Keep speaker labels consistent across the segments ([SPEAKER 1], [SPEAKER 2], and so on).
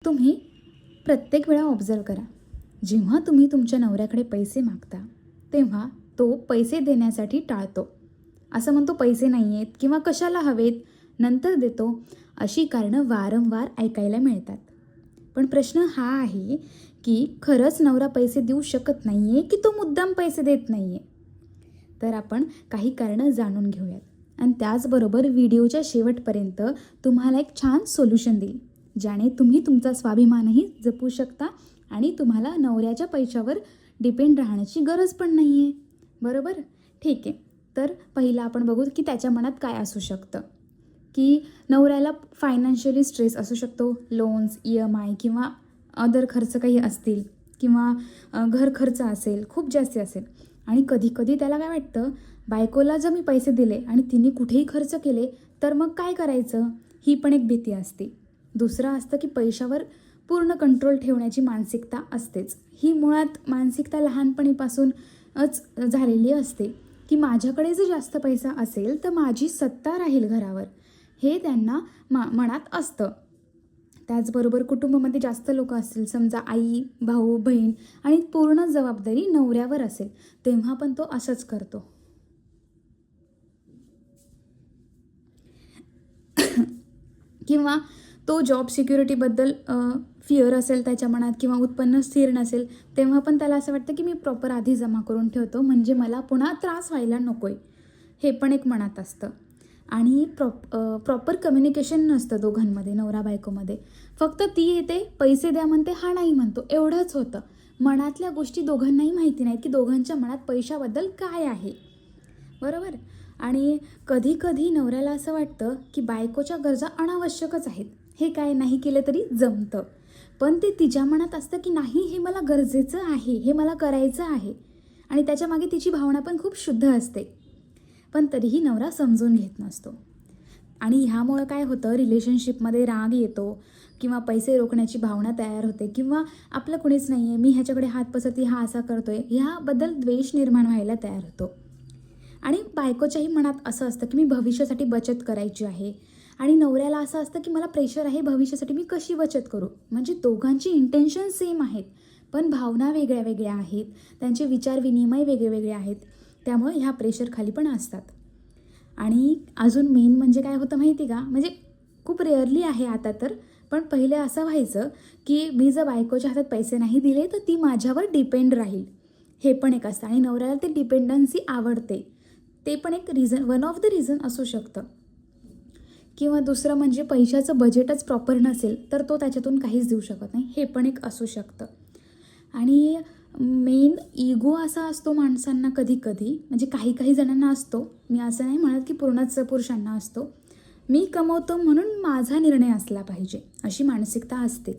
[SPEAKER 1] तुम्ही प्रत्येक वेळा ऑब्झर्व करा, जेव्हा तुम्ही तुमच्या नवऱ्याकडे पैसे मागता तेव्हा तो पैसे देण्यासाठी टाळतो. असं म्हणतो पैसे नाही आहेत किंवा कशाला हवेत, नंतर देतो, अशी कारणं वारंवार ऐकायला मिळतात. पण प्रश्न हा आहे की खरंच नवरा पैसे देऊ शकत नाही आहे की तो मुद्दाम पैसे देत नाही आहे? तर आपण काही कारणं जाणून घेऊयात आणि त्याचबरोबर व्हिडिओच्या शेवटपर्यंत तुम्हाला एक छान सोल्युशन देईल, ज्याने तुम्ही तुमचा स्वाभिमानही जपू शकता आणि तुम्हाला नवऱ्याच्या पैशावर डिपेंड राहण्याची गरज पण नाही आहे. बरोबर? ठीक आहे. तर पहिला आपण बघू की त्याच्या मनात काय असू शकतं. की नवऱ्याला फायनान्शियली स्ट्रेस असू शकतो, लोन्स, EMI किंवा अदर खर्च काही असतील किंवा घर खर्च असेल, खूप जास्त असेल. आणि कधी-कधी त्याला काय वाटतं, बायकोला जर मी पैसे दिले आणि तिने कुठेही खर्च केले तर मग काय करायचं? ही पण एक भीती असते. दुसरं असतं की पैशावर पूर्ण कंट्रोल ठेवण्याची मानसिकता असतेच. ही मुळात मानसिकता लहानपणीपासूनच झालेली असते की माझ्याकडे जर जास्त पैसा असेल तर माझी सत्ता राहील घरावर, हे त्यांना मनात असतं. त्याचबरोबर कुटुंबामध्ये जास्त लोक असतील, समजा आई, भाऊ, बहीण आणि पूर्ण जबाबदारी नवऱ्यावर असेल, तेव्हा पण तो असंच करतो. किंवा तो जॉब सिक्युरिटीबद्दल फिअर असेल त्याच्या मनात किंवा उत्पन्न स्थिर नसेल, तेव्हा पण त्याला असं वाटतं की मी प्रॉपर आधी जमा करून ठेवतो म्हणजे मला पुन्हा त्रास व्हायला नको आहे, हे पण एक मनात असतं. आणि प्रॉपर कम्युनिकेशन नसतं दोघांमध्ये, नवरा बायकोमध्ये. फक्त ती येते, पैसे द्या म्हणते, हा नाही म्हणतो, एवढंच होतं. मनातल्या गोष्टी दोघांनाही माहिती नाहीत की दोघांच्या मनात पैशाबद्दल काय आहे. बरोबर? आणि कधी-कधी नवऱ्याला असं वाटतं की बायकोच्या गरजा अनावश्यकच आहेत. हे काय नाही केलं तरी जमतं. पण ते तिच्या मनात असतं की नाही, हे मला गरजेचं आहे, हे मला करायचं आहे. आणि त्याच्यामागे तिची भावना पण खूप शुद्ध असते. पण तरीही नवरा समजून घेत नसतो. आणि ह्यामुळं काय होतं, रिलेशनशिपमध्ये राग येतो किंवा पैसे रोखण्याची भावना तयार होते किंवा आपलं कुणीच नाही आहे, मी ह्याच्याकडे हात पसरते, हा असा करतोय, ह्याबद्दल द्वेष निर्माण व्हायला तयार होतो. आणि बायकोच्याही मनात असं असतं की मी भविष्यासाठी बचत करायची आहे आणि नवऱ्याला असं असतं की मला प्रेशर आहे भविष्यासाठी, मी कशी बचत करू. म्हणजे दोघांची इंटेन्शन सेम आहेत पण भावना वेगळ्या वेगळ्या आहेत, त्यांचे विचार विनिमय वेगळे वेगळे आहेत. त्यामुळे ह्या प्रेशरखाली पण असतात. आणि अजून मेन म्हणजे काय होतं माहिती का, म्हणजे खूप रेअरली आहे आता तर, पण पहिले असं व्हायचं की मी जर बायकोच्या हातात पैसे नाही दिले तर ती माझ्यावर डिपेंड राहील, हे पण एक असतं. आणि नवऱ्याला ते डिपेंडन्सी आवडते, ते पण एक reason, one of the reason असू शकतं. किंवा दुसरं म्हणजे पैशाचं बजेटच प्रॉपर नसेल तर तो त्याच्यातून काहीच देऊ शकत नाही, हे पण एक असू शकतं. आणि मेन इगो असा असतो माणसांना कधी कधी, म्हणजे काही काही जणांना असतो, मी असं नाही म्हणत की पूर्णच पुरुषांना असतो. मी कमवतो म्हणून माझा निर्णय असला पाहिजे, अशी मानसिकता असते.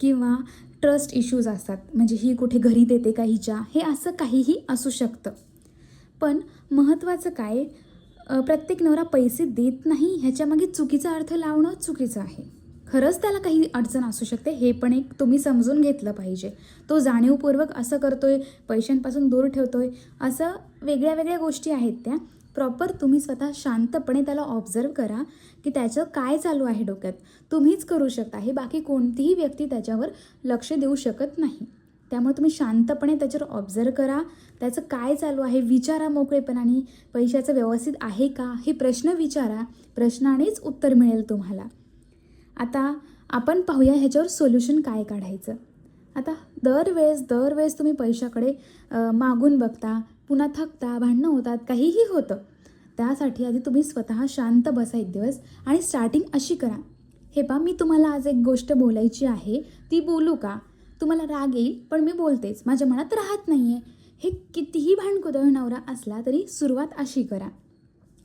[SPEAKER 1] किंवा ट्रस्ट इश्यूज असतात, म्हणजे ही कुठे घरी देते का हिच्या, हे असं काहीही असू शकतं. पण महत्त्वाचं काय, प्रत्येक नवरा पैसे देत नाही ह्याच्यामागे चुकीचा अर्थ लावणं चुकीचं आहे. खरंच त्याला काही अडचण असू शकते, हे पण एक तुम्ही समजून घेतलं पाहिजे. तो जाणीवपूर्वक असं करतोय, पैशांपासून दूर ठेवतोय, असं वेगळ्या वेगळ्या गोष्टी आहेत त्या. प्रॉपर तुम्ही स्वतः शांतपणे त्याला ऑब्झर्व करा की त्याचं काय चालू आहे डोक्यात. तुम्हीच करू शकता हे, बाकी कोणतीही व्यक्ती त्याच्यावर लक्ष देऊ शकत नाही. त्यामुळे तुम्ही शांतपणे त्याच्यावर ऑब्झर्व करा, त्याचं काय चालू आहे, विचारा मोकळेपणाने, पैशाचं व्यवस्थित आहे का, हे प्रश्न विचारा. प्रश्नानेच उत्तर मिळेल तुम्हाला. आता आपण पाहूया ह्याच्यावर सोल्युशन काय काढायचं. आता दरवेळेस तुम्ही पैशाकडे मागून बघता, पुन्हा थकता, भांडणं होतात, काहीही होतं. त्यासाठी आधी तुम्ही स्वतः शांत बसा एक दिवस आणि स्टार्टिंग अशी करा, हे पहा मी तुम्हाला आज एक गोष्ट बोलायची आहे, ती बोलू का? तुम्हाला राग येईल पण मी बोलतेच, माझ्या मनात राहत नाही आहे. हे कितीही भांडकुदळ नवरा असला तरी सुरुवात अशी करा.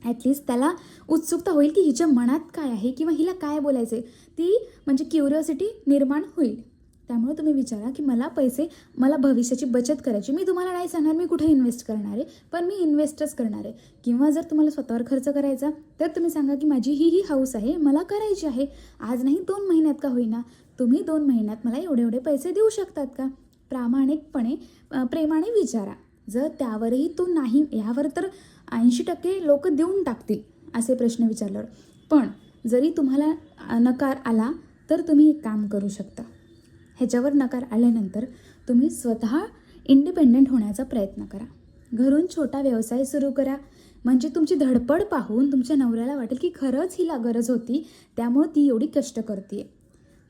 [SPEAKER 1] ॲटलिस्ट त्याला उत्सुकता होईल की हिच्या मनात काय आहे किंवा हिला काय बोलायचं आहे, ती म्हणजे क्युरिओसिटी निर्माण होईल. त्यामुळे तुम्ही विचारा की मला भविष्याची बचत करायची. मी तुम्हाला नाही सांगणार मी कुठे इन्व्हेस्ट करणार आहे, पण मी इन्व्हेस्टच करणार आहे. किंवा जर तुम्हाला स्वतःवर खर्च करायचा तर तुम्ही सांगा की माझी ही हाऊस आहे, मला करायची आहे, आज नाही 2 महिन्यात का होईना, तुम्ही 2 महिन्यात मला एवढे एवढे पैसे देऊ शकतात का? प्रामाणिकपणे प्रेमाने विचारा. जर त्यावरही तो नाही, यावर तर 80% लोक देऊन टाकतील असे प्रश्न विचारल्यावर. पण जरी तुम्हाला नकार आला तर तुम्ही एक काम करू शकता. ह्याच्यावर नकार आल्यानंतर तुम्ही स्वतः इंडिपेंडंट होण्याचा प्रयत्न करा. घरून छोटा व्यवसाय सुरू करा. म्हणजे तुमची धडपड पाहून तुमच्या नवऱ्याला वाटेल की खरंच हिला गरज होती, त्यामुळं ती एवढी कष्ट करते.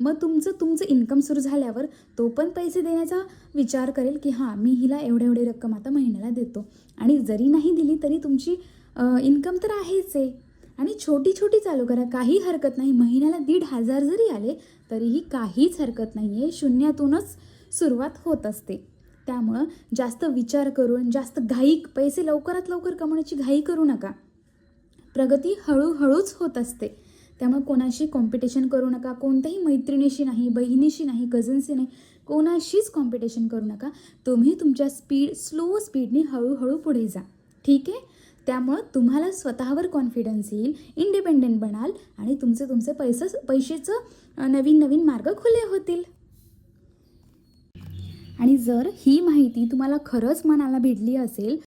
[SPEAKER 1] मग तुमचं इन्कम सुरू झाल्यावर तो पण पैसे देण्याचा विचार करेल की हां, मी हिला एवढी रक्कम आता महिन्याला देतो. आणि जरी नाही दिली तरी तुमची इन्कम तर आहेच आहे. आणि छोटी चालू करा, काही हरकत नाही. महिन्याला 1,500 जरी आले तरीही काहीच हरकत नाही आहे. शून्यातूनच सुरुवात होत असते. त्यामुळं जास्त विचार करून, जास्त पैसे लवकरात लवकर कमवण्याची घाई करू नका. प्रगती हळूहळूच होत असते. त्यामुळे कोणाशी कॉम्पिटिशन करू नका. कोणत्याही मैत्रिणीशी नाही, बहिणीशी नाही, कझन्सशी नाही, कोणाशीच कॉम्पिटिशन करू नका. तुम्ही तुमच्या स्लो स्पीडने हळूहळू पुढे जा. ठीक आहे. त्यामुळं तुम्हाला स्वतःवर कॉन्फिडन्स येईल, इंडिपेंडेंट बनाल आणि तुमचे पैशाचं नवीन मार्ग खुले होतील. आणि जर ही माहिती तुम्हाला खरंच मनाला भिडली असेल